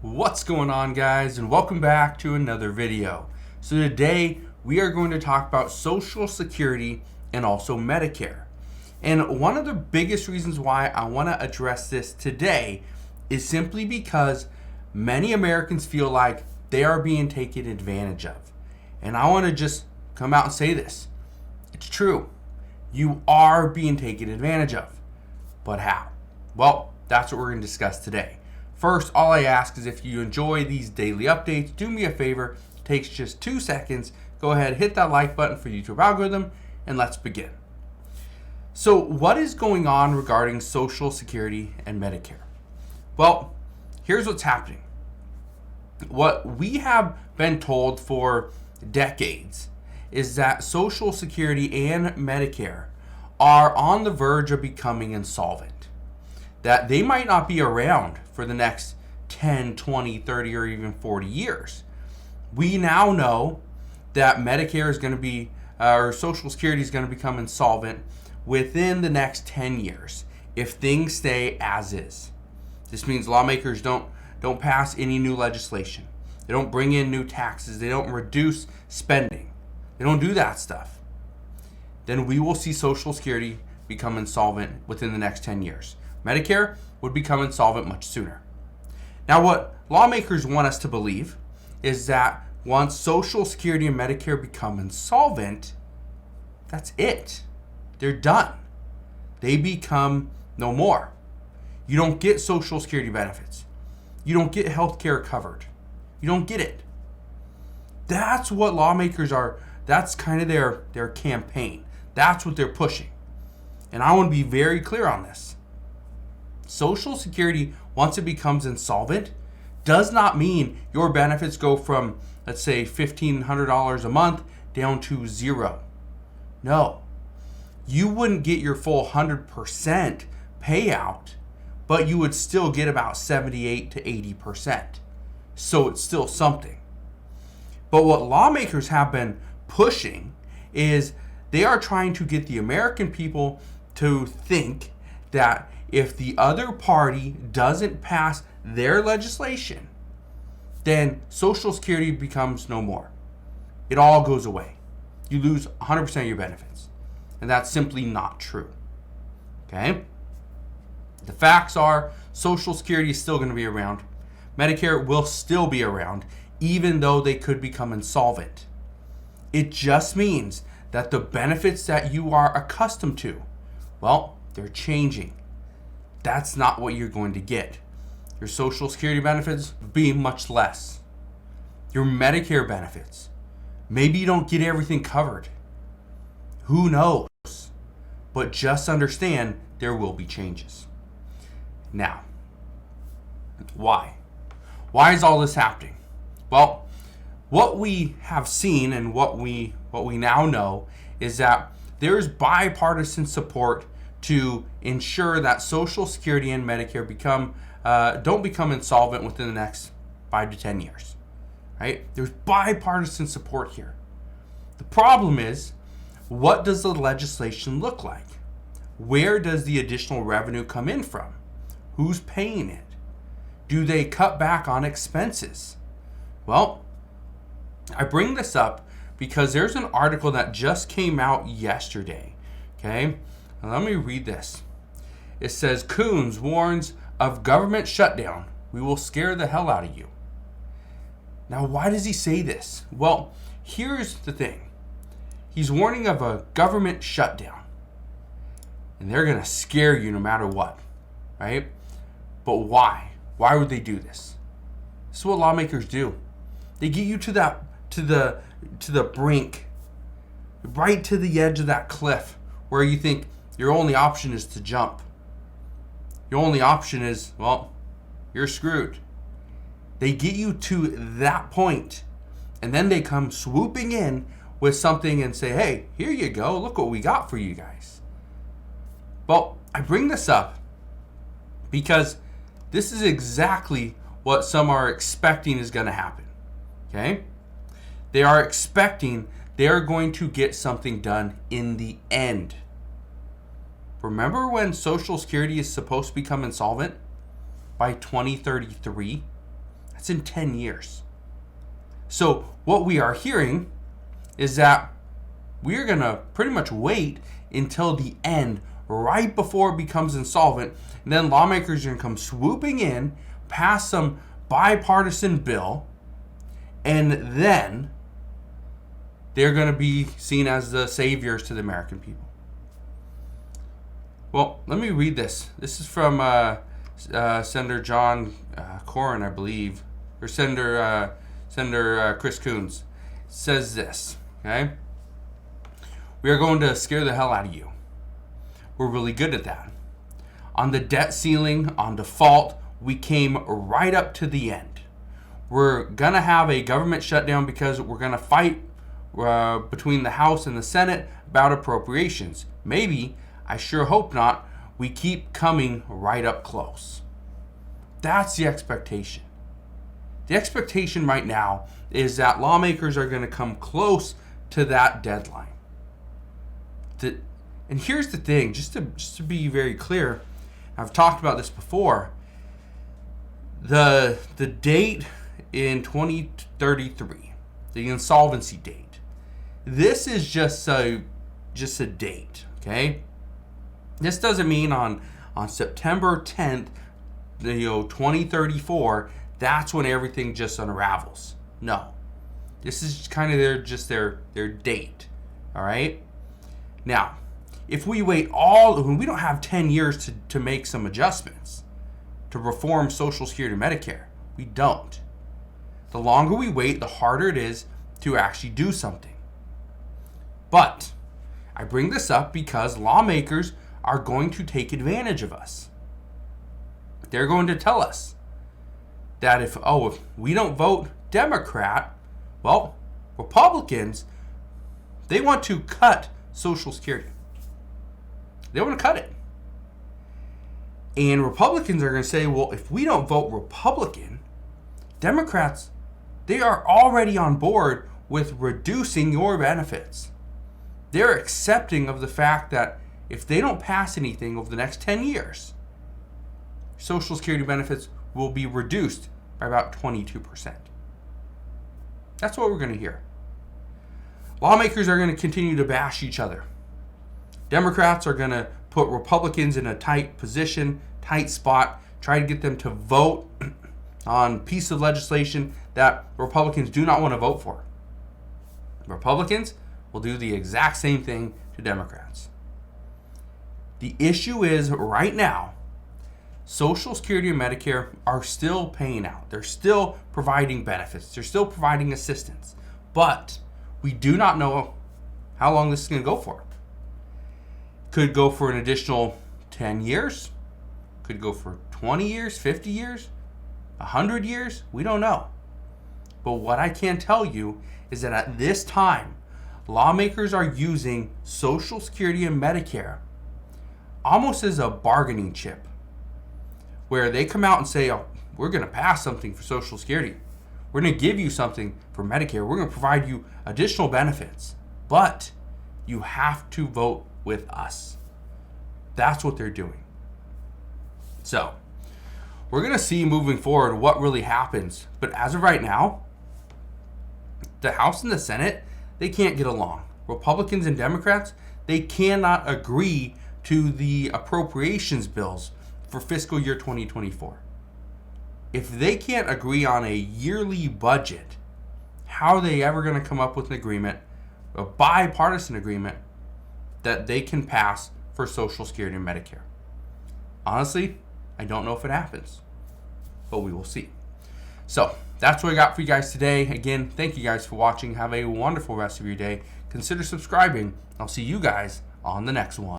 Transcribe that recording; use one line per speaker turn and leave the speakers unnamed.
What's going on, guys, and welcome back to another video. So today we are going to talk about Social Security and also Medicare. And one of the biggest reasons why I want to address this today is simply because many Americans feel like they are being taken advantage of. And I want to just come out and say this. It's true. You are being taken advantage of. But how? Well, that's what we're going to discuss today. First, all I ask is if you enjoy these daily updates, do me a favor. It takes just 2 seconds. Go ahead, hit that like button for YouTube algorithm, and let's begin. So what is going on regarding Social Security and Medicare? Well, here's what's happening. What we have been told for decades is that Social Security and Medicare are on the verge of becoming insolvent. That they might not be around for the next 10, 20, 30, or even 40 years. We now know that Medicare is going to be, or Social Security is going to become insolvent within the next 10 years if things stay as is. This means lawmakers don't pass any new legislation. They don't bring in new taxes. They don't reduce spending. They don't do that stuff. Then we will see Social Security become insolvent within the next 10 years. Medicare would become insolvent much sooner. Now, what lawmakers want us to believe is that once Social Security and Medicare become insolvent, that's it. They're done. They become no more. You don't get Social Security benefits. You don't get health care covered. You don't get it. That's what lawmakers are. That's kind of their campaign. That's what they're pushing. And I want to be very clear on this. Social Security, once it becomes insolvent, does not mean your benefits go from, let's say, $1,500 a month down to zero. No. You wouldn't get your full 100% payout, but you would still get about 78 to 80%. So it's still something. But what lawmakers have been pushing is they are trying to get the American people to think that if the other party doesn't pass their legislation, then Social Security becomes no more. It all goes away. You lose 100% of your benefits. And that's simply not true. Okay? The facts are Social Security is still going to be around. Medicare will still be around, even though they could become insolvent. It just means that the benefits that you are accustomed to, well, they're changing. That's not what you're going to get. Your Social Security benefits will be much less. Your Medicare benefits, maybe you don't get everything covered. Who knows? But just understand there will be changes. Now, why? Why is all this happening? Well, what we have seen and what we now know is that there's bipartisan support to ensure that Social Security and Medicare don't become insolvent within the next 5 to 10 years. Right? There's bipartisan support here. The problem is, what does the legislation look like? Where does the additional revenue come in from? Who's paying it? Do they cut back on expenses? Well, I bring this up because there's an article that just came out yesterday. Okay? Now let me read this. It says, Coons warns of government shutdown. We will scare the hell out of you. Now, why does he say this? Well, here's the thing. He's warning of a government shutdown. And they're going to scare you no matter what. Right? But why? Why would they do this? This is what lawmakers do. They get you to the brink, right to the edge of that cliff where you think your only option is to jump. Your only option is, well, you're screwed. They get you to that point, and then they come swooping in with something and say, hey, here you go. Look what we got for you guys. Well, I bring this up because this is exactly what some are expecting is going to happen. Okay? They are expecting they are going to get something done in the end. Remember when Social Security is supposed to become insolvent by 2033? That's in 10 years. So what we are hearing is that we're going to pretty much wait until the end, right before it becomes insolvent. And then lawmakers are going to come swooping in, pass some bipartisan bill, and then they're going to be seen as the saviors to the American people. Well, let me read this. This is from Senator John Cornyn, I believe, or Senator Chris Coons. It says this, okay? We are going to scare the hell out of you. We're really good at that. On the debt ceiling, on default, we came right up to the end. We're going to have a government shutdown because we're going to fight between the House and the Senate about appropriations. Maybe, I sure hope not, we keep coming right up close. That's the expectation. The expectation right now is that lawmakers are going to come close to that deadline. And here's the thing, just to be very clear, I've talked about this before. The date in 2033, the insolvency date. This is just a date, okay? This doesn't mean on September 10th, 2034, that's when everything just unravels. No. This is kind of their date, all right? Now, if we wait we don't have 10 years to make some adjustments, to reform Social Security and Medicare. We don't. The longer we wait, the harder it is to actually do something. But I bring this up because lawmakers are going to take advantage of us. They're going to tell us that if we don't vote Democrat, well, Republicans, they want to cut Social Security. They want to cut it. And Republicans are going to say, well, if we don't vote Republican, Democrats, they are already on board with reducing your benefits. They're accepting of the fact that if they don't pass anything over the next 10 years, Social Security benefits will be reduced by about 22%. That's what we're going to hear. Lawmakers are going to continue to bash each other. Democrats are going to put Republicans in a tight position, tight spot, try to get them to vote on piece of legislation that Republicans do not want to vote for. Republicans will do the exact same thing to Democrats. The issue is right now, Social Security and Medicare are still paying out. They're still providing benefits. They're still providing assistance. But we do not know how long this is going to go for. Could go for an additional 10 years. Could go for 20 years, 50 years, 100 years. We don't know. But what I can tell you is that at this time, lawmakers are using Social Security and Medicare almost as a bargaining chip, where they come out and say, we're going to pass something for Social Security. We're going to give you something for Medicare. We're going to provide you additional benefits. But you have to vote with us. That's what they're doing. So, we're going to see moving forward what really happens. But as of right now, the House and the Senate, they can't get along. Republicans and Democrats, they cannot agree to the appropriations bills for fiscal year 2024. If they can't agree on a yearly budget, how are they ever going to come up with an agreement, a bipartisan agreement, that they can pass for Social Security and Medicare? Honestly, I don't know if it happens, but we will see. So, that's what I got for you guys today. Again, thank you guys for watching. Have a wonderful rest of your day. Consider subscribing. I'll see you guys on the next one.